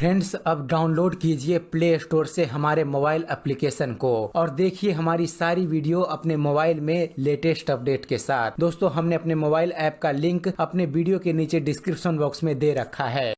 Friends, अब download कीजिए play store से हमारे मोबाइल एप्लीकेशन को और देखिए हमारी सारी वीडियो अपने मोबाइल में लेटेस्ट अपडेट के साथ। दोस्तों, हमने अपने मोबाइल ऐप का लिंक अपने वीडियो के नीचे डिस्क्रिप्शन बॉक्स में दे रखा है।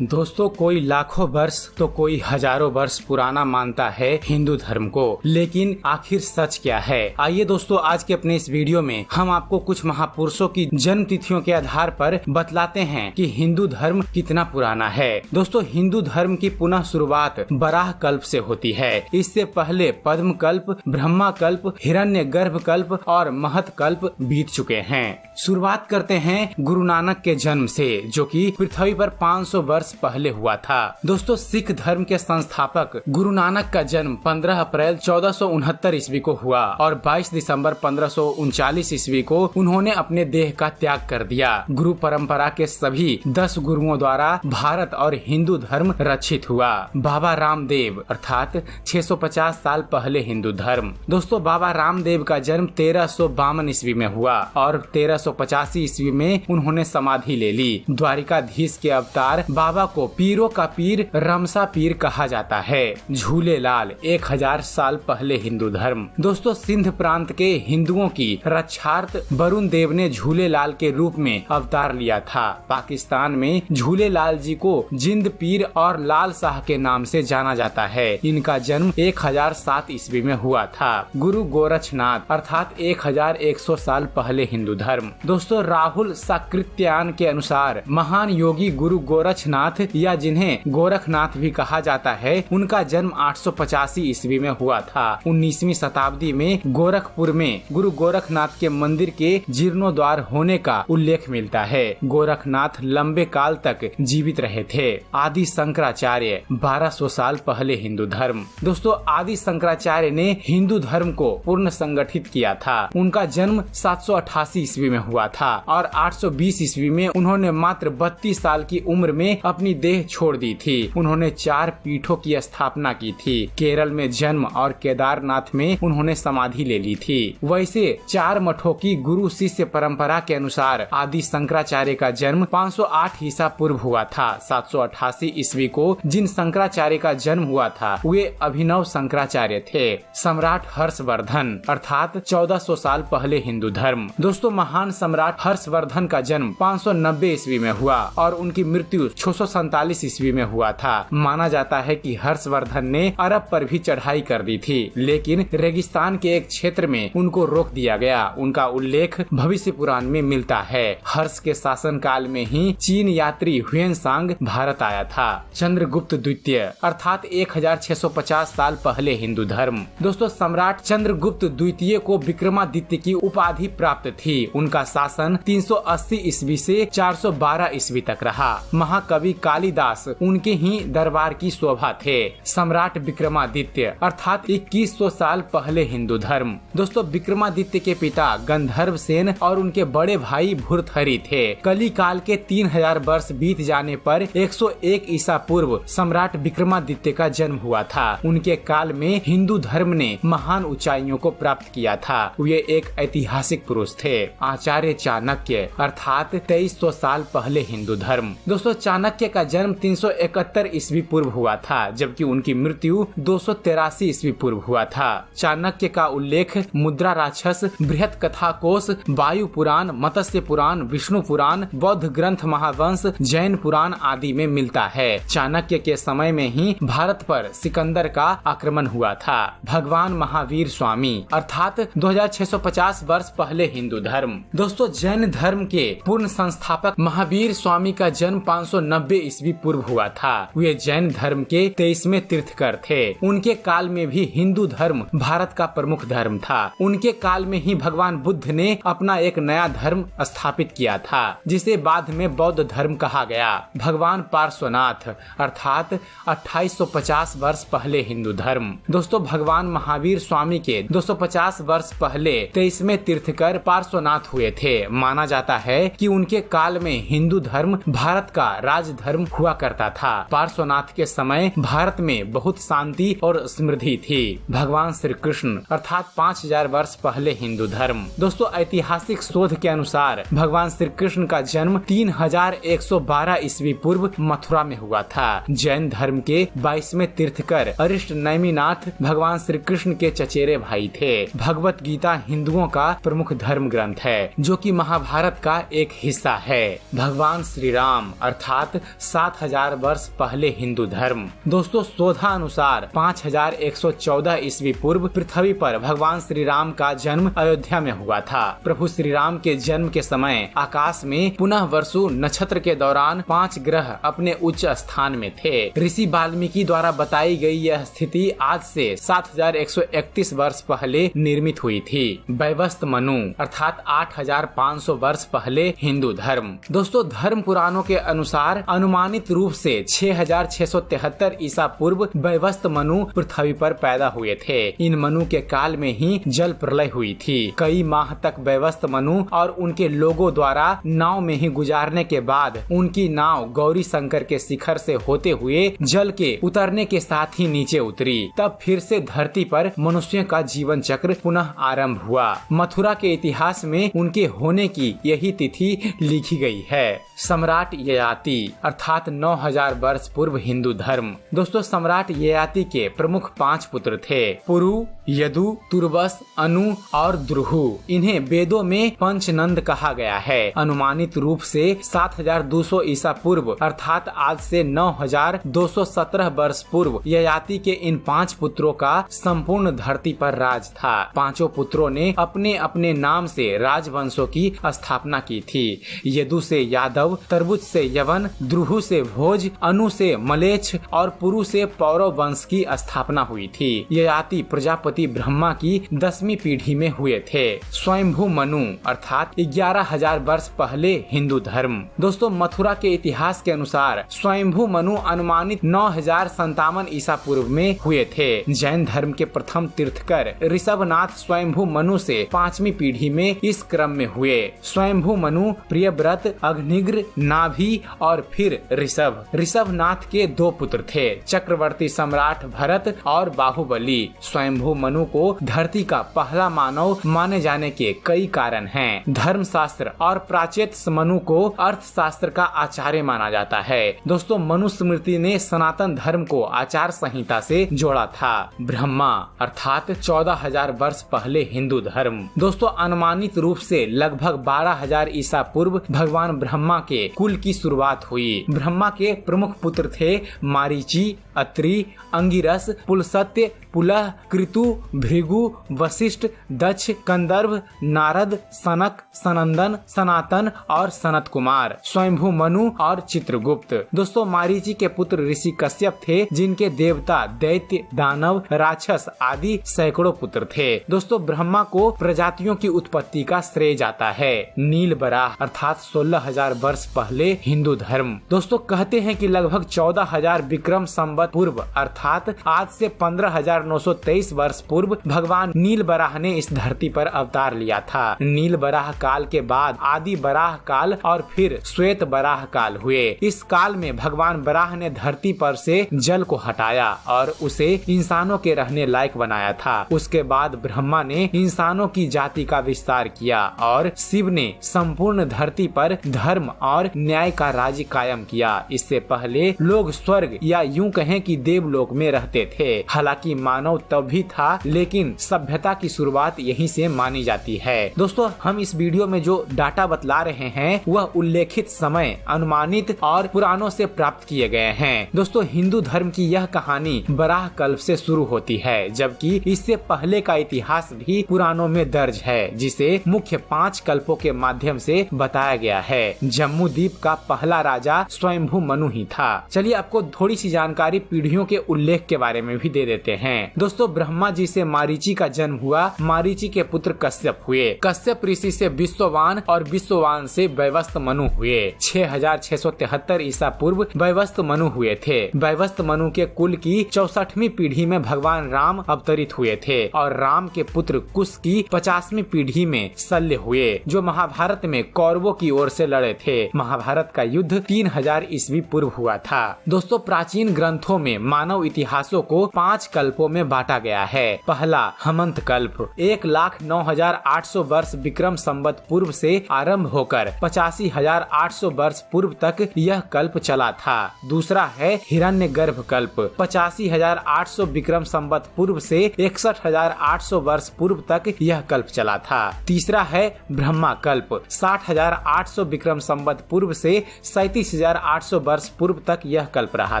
दोस्तों, कोई लाखों वर्ष तो कोई हजारों वर्ष पुराना मानता है हिंदू धर्म को, लेकिन आखिर सच क्या है? आइए दोस्तों, आज के अपने इस वीडियो में हम आपको कुछ महापुरुषों की जन्म तिथियों के आधार पर बतलाते हैं कि हिंदू धर्म कितना पुराना है। दोस्तों, हिंदू धर्म की पुनः शुरुआत बराह कल्प से होती है। इससे पहले पद्म कल्प, ब्रह्मा कल्प, हिरण्य गर्भ कल्प और महत कल्प बीत चुके हैं। शुरुआत करते हैं गुरु नानक के जन्म से, जो कि पृथ्वी पर 500 वर्ष पहले हुआ था। दोस्तों, सिख धर्म के संस्थापक गुरु नानक का जन्म 15 अप्रैल 1469 ईस्वी को हुआ और 22 दिसंबर 1539 ईस्वी को उन्होंने अपने देह का त्याग कर दिया। गुरु परंपरा के सभी 10 गुरुओं द्वारा भारत और हिंदू धर्म रक्षित हुआ। बाबा रामदेव अर्थात 650 साल पहले हिंदू धर्म। दोस्तों, बाबा रामदेव का जन्म 1352 ईस्वी में हुआ और 1385 ईस्वी में उन्होंने समाधि ले ली। द्वारिकाधीश के अवतार बाबा को पीरों का पीर रमसा पीर कहा जाता है। झूलेलाल 1000 साल पहले हिंदू धर्म। दोस्तों, सिंध प्रांत के हिंदुओं की रक्षार्थ वरुण देव ने झूलेलाल के रूप में अवतार लिया था। पाकिस्तान में झूलेलाल जी को जिंद पीर और लाल शाह के नाम से जाना जाता है। इनका जन्म 1007 ईस्वी में हुआ था। गुरु गोरक्षनाथ अर्थात 1100 साल पहले हिंदू धर्म। दोस्तों, राहुल साकृत्यायन के अनुसार महान योगी गुरु गोरक्षनाथ या जिन्हें गोरखनाथ भी कहा जाता है, उनका जन्म 885 ईस्वी में हुआ था। 19वीं शताब्दी में गोरखपुर में गुरु गोरखनाथ के मंदिर के जीर्णोद्धार होने का उल्लेख मिलता है। गोरखनाथ लंबे काल तक जीवित रहे थे। आदि शंकराचार्य 1200 साल पहले हिंदू धर्म। दोस्तों, आदि शंकराचार्य ने हिंदू धर्म को पूर्ण संगठित किया था। उनका जन्म 788 ईस्वी में हुआ था और 820 ईस्वी में उन्होंने मात्र 32 साल की उम्र में अपनी देह छोड़ दी थी। उन्होंने 4 पीठों की स्थापना की थी। केरल में जन्म और केदारनाथ में उन्होंने समाधि ले ली थी। वैसे 4 मठों की गुरु शिष्य परंपरा के अनुसार आदि शंकराचार्य का जन्म 508 ईसा पूर्व हुआ था। 788 ईस्वी को जिन शंकराचार्य का जन्म हुआ था वे अभिनव शंकराचार्य थे। सम्राट हर्षवर्धन अर्थात 1400 साल पहले हिंदू धर्म। दोस्तों, महान सम्राट हर्षवर्धन का जन्म 590 ईस्वी में हुआ और उनकी मृत्यु 647 ईस्वी में हुआ था। माना जाता है कि हर्षवर्धन ने अरब पर भी चढ़ाई कर दी थी, लेकिन रेगिस्तान के एक क्षेत्र में उनको रोक दिया गया। उनका उल्लेख भविष्य पुराण में मिलता है। हर्ष के शासन काल में ही चीन यात्री ह्वेनसांग भारत आया था। चंद्रगुप्त द्वितीय अर्थात 1650 साल पहले हिंदू धर्म। दोस्तों, सम्राट चंद्रगुप्त द्वितीय को विक्रमादित्य की उपाधि प्राप्त थी। उनका शासन 380 ईस्वी से 412 ईस्वी तक रहा। महाकवि कालिदास उनके ही दरबार की शोभा थे। सम्राट विक्रमादित्य अर्थात 2100 साल पहले हिंदू धर्म। दोस्तों, विक्रमादित्य के पिता गंधर्व सेन और उनके बड़े भाई भूर्तहरि थे। कली काल के 3000 वर्ष बीत जाने पर 101 ईसा पूर्व सम्राट विक्रमादित्य का जन्म हुआ था। उनके काल में हिंदू धर्म ने महान ऊंचाइयों को प्राप्त किया था। वे एक ऐतिहासिक पुरुष थे। आचार्य चाणक्य अर्थात 2300 साल पहले हिंदू धर्म। दोस्तों, चाणक्य का जन्म 371 ईस्वी पूर्व हुआ था, जबकि उनकी मृत्यु 283 ईस्वी पूर्व हुआ था। चाणक्य का उल्लेख मुद्रा राक्षस, बृहत कथा कोश, वायु पुराण, मत्स्य पुराण, विष्णु पुराण, बौद्ध ग्रंथ महावंश, जैन पुराण आदि में मिलता है। चाणक्य के समय में ही भारत पर सिकंदर का आक्रमण हुआ था। भगवान महावीर स्वामी अर्थात 2650 वर्ष पहले हिंदू धर्म। दोस्तों, जैन धर्म के पूर्ण संस्थापक महावीर स्वामी का जन्म 590 ईस्वी पूर्व हुआ था। वे जैन धर्म के 23वें तीर्थकर थे। उनके काल में भी हिंदू धर्म भारत का प्रमुख धर्म था। उनके काल में ही भगवान बुद्ध ने अपना एक नया धर्म स्थापित किया था, जिसे बाद में बौद्ध धर्म कहा गया। भगवान पार्श्वनाथ अर्थात 2850 वर्ष पहले हिंदू धर्म। दोस्तों, भगवान महावीर स्वामी के 250 वर्ष पहले 23वें तीर्थकर पार्श्वनाथ हुए थे। माना जाता है कि उनके काल में हिंदू धर्म भारत का राज राजधर्म हुआ करता था। पार्श्वनाथ के समय भारत में बहुत शांति और समृद्धि थी। भगवान श्री कृष्ण अर्थात 5000 वर्ष पहले हिंदू धर्म। दोस्तों ऐतिहासिक शोध के अनुसार भगवान श्री कृष्ण का जन्म 3112 ईस्वी पूर्व मथुरा में हुआ था। जैन धर्म के 22वें तीर्थकर अरिष्ट नेमिनाथ भगवान श्री कृष्ण के चचेरे भाई थे। भगवत गीता हिंदुओं का प्रमुख धर्म ग्रंथ है जो कि महाभारत का एक हिस्सा है। भगवान श्री राम अर्थात 7000 वर्ष पहले हिंदू धर्म। दोस्तों शोधानुसार 5114 ईस्वी पूर्व पृथ्वी पर भगवान श्री राम का जन्म अयोध्या में हुआ था। प्रभु श्री राम के जन्म के समय आकाश में पुनः वसु नक्षत्र के दौरान 5 ग्रह अपने उच्च स्थान में थे। ऋषि वाल्मीकि द्वारा बताई गई यह स्थिति आज से 7131 वर्ष पहले निर्मित हुई थी। वैवस्त मनु अर्थात 8500 वर्ष पहले हिंदू धर्म। दोस्तों धर्म पुराणों के अनुसार अनुमानित रूप से 6673 ईसा पूर्व वैवस्त मनु पृथ्वी पर पैदा हुए थे। इन मनु के काल में ही जल प्रलय हुई थी। कई माह तक वैवस्त मनु और उनके लोगों द्वारा नाव में ही गुजारने के बाद उनकी नाव गौरी शंकर के शिखर से होते हुए जल के उतरने के साथ ही नीचे उतरी। तब फिर से धरती पर मनुष्यों का जीवन चक्र पुनः आरंभ हुआ। मथुरा के इतिहास में उनके होने की यही तिथि लिखी गई है। सम्राट ययाति अर्थात 9000 वर्ष पूर्व हिंदू धर्म। दोस्तों सम्राट ययाति के प्रमुख 5 पुत्र थे, पुरु, यदु, तुर्बस, अनु और द्रुहु। इन्हें वेदों में पंचनंद कहा गया है। अनुमानित रूप से 7200 ईसा पूर्व अर्थात आज से 9217 वर्ष पूर्व ययाति के इन 5 पुत्रों का संपूर्ण धरती पर राज था। 5 पुत्रों ने अपने अपने नाम से राजवंशों की स्थापना की थी। यदु से यादव, तरबुज से यवन, द्रुहु से भोज, अनु से मलेच्छ और पुरु से पौरव वंश की स्थापना हुई थी। ययाति प्रजापति ब्रह्मा की 10वीं पीढ़ी में हुए थे। स्वयंभू मनु अर्थात 11000 वर्ष पहले हिंदू धर्म। दोस्तों मथुरा के इतिहास के अनुसार स्वयंभू मनु अनुमानित 9057 ईसा पूर्व में हुए थे। जैन धर्म के प्रथम तीर्थकर ऋषभनाथ स्वयंभू मनु से 5वीं पीढ़ी में इस क्रम में हुए। स्वयंभू मनु प्रियव्रत, अग्निग्र, नाभि और फिर ऋषभ। ऋषभनाथ के 2 पुत्र थे, चक्रवर्ती सम्राट भरत और बाहुबली। स्वयंभू मनु को धरती का पहला मानव माने जाने के कई कारण हैं। धर्मशास्त्र और प्राचेत मनु को अर्थशास्त्र का आचार्य माना जाता है। दोस्तों मनुस्मृति ने सनातन धर्म को आचार संहिता से जोड़ा था। ब्रह्मा अर्थात 14000 वर्ष पहले हिंदू धर्म। दोस्तों अनुमानित रूप से लगभग 12000 ईसा पूर्व भगवान ब्रह्मा के कुल की शुरुआत हुई। ब्रह्मा के प्रमुख पुत्र थे मारीचि, अत्रि, अंगिरस, पुलस्त्य, पुलह, कृतु, भृगु, वशिष्ठ, दक्ष, कंदर्भ, नारद, सनक, सनंदन, सनातन और सनत कुमार, स्वयंभू मनु और चित्रगुप्त। दोस्तों मारीचि के पुत्र ऋषि कश्यप थे जिनके देवता, दैत्य, दानव, राक्षस आदि सैकड़ों पुत्र थे। दोस्तों ब्रह्मा को प्रजातियों की उत्पत्ति का श्रेय जाता है। नील बराह अर्थात 16000 वर्ष पहले हिंदू धर्म। दोस्तों कहते हैं कि लगभग 14000 विक्रम संवत पूर्व अर्थात आज से 15923 वर्ष पूर्व भगवान नील बराह ने इस धरती पर अवतार लिया था। नील बराह काल के बाद आदि बराह काल और फिर श्वेत बराह काल हुए। इस काल में भगवान बराह ने धरती पर से जल को हटाया और उसे इंसानों के रहने लायक बनाया था। उसके बाद ब्रह्मा ने इंसानों की जाति का विस्तार किया और शिव ने संपूर्ण धरती पर धर्म और न्याय का राज्य कायम किया। इससे पहले लोग स्वर्ग या यूं कहें कि देवलोक में रहते थे। हालांकि मानव तब भी था लेकिन सभ्यता की शुरुआत यहीं से मानी जाती है। दोस्तों हम इस वीडियो में जो डाटा बतला रहे हैं वह उल्लेखित समय, अनुमानित और पुराणों से प्राप्त किए गए हैं। दोस्तों हिंदू धर्म की यह कहानी बराह कल्प से शुरू होती है, जबकि इससे पहले का इतिहास भी पुराणों में दर्ज है, जिसे मुख्य 5 कल्पों के माध्यम से बताया गया है। जम्मू द्वीप का पहला राजा स्वयंभू मनु ही था। चलिए आपको थोड़ी सी जानकारी पीढ़ियों के उल्लेख के बारे में भी दे देते हैं। दोस्तों ब्रह्मा जी से मारीचि का जन्म हुआ। मारीचि के पुत्र कश्यप हुए। कश्यप ऋषि से विश्ववान और विश्ववान से वैवस्त मनु हुए। 6673 ईसा पूर्व वैवस्त मनु हुए थे। वैवस्त मनु के कुल की 64वीं पीढ़ी में भगवान राम अवतरित हुए थे और राम के पुत्र कुश की 50वीं पीढ़ी में शल्य हुए, जो महाभारत में कौरवों की ओर से लड़े थे। महाभारत का युद्ध 3 3000 ईस्वी पूर्व हुआ था। दोस्तों प्राचीन ग्रंथों में मानव इतिहासों को 5 कल्पों में बांटा गया है। पहला हेमंत कल्प 1,09,800 वर्ष विक्रम संवत पूर्व से आरंभ होकर 85,800 वर्ष पूर्व तक यह कल्प चला था। दूसरा है हिरण्यगर्भ कल्प 85,800 विक्रम संवत पूर्व से 61,800 वर्ष पूर्व तक यह कल्प चला था। तीसरा है ब्रह्मा कल्प 60,800 विक्रम संवत पूर्व से 37,800 वर्ष पूर्व तक यह कल्प रहा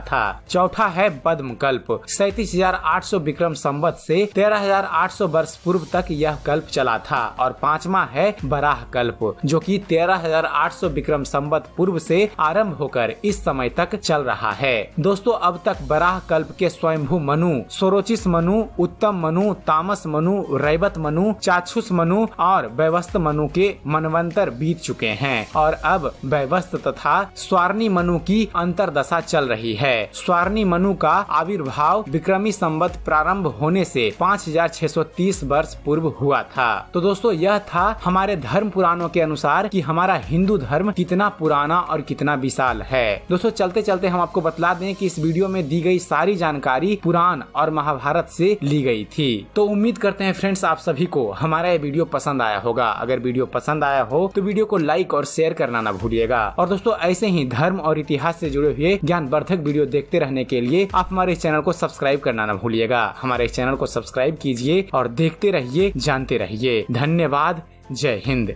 था। चौथा है पद्म कल्प 37,800 विक्रम संवत से 13,800 वर्ष पूर्व तक यह कल्प चला था। और पांचवा है बराह कल्प जो कि 13,800 विक्रम संवत पूर्व से आरंभ होकर इस समय तक चल रहा है। दोस्तों अब तक बराह कल्प के स्वयंभू मनु, सोरोचिस मनु, उत्तम मनु, तामस मनु, रैवत मनु, चाक्षुष मनु और वैवस्त मनु के मनवंतर बीत चुके हैं और अब वैवस्त तथा स्वार्णी मनु की अंतरदशा चल रही है। स्वार्णी मनु का आविर्भाव विक्रमी संवत प्रारंभ होने से 5,630 वर्ष पूर्व हुआ था। तो दोस्तों यह था हमारे धर्म पुराणों के अनुसार कि हमारा हिंदू धर्म कितना पुराना और कितना विशाल है। दोस्तों चलते चलते हम आपको बतला दें कि इस वीडियो में दी गई सारी जानकारी पुराण और महाभारत से ली गई थी। तो उम्मीद करते हैं फ्रेंड्स आप सभी को हमारा ये वीडियो पसंद आया होगा। अगर वीडियो पसंद आया हो तो वीडियो को लाइक और शेयर करना ना भूलिएगा। और दोस्तों ऐसे ही धर्म और इतिहास से जुड़े हुए ज्ञानवर्धक वीडियो देखते रहने के लिए आप हमारे चैनल को सब्सक्राइब करना ना भूलिएगा। हमारे चैनल को सब्सक्राइब कीजिए और देखते रहिए, जानते रहिए। धन्यवाद। जय हिंद।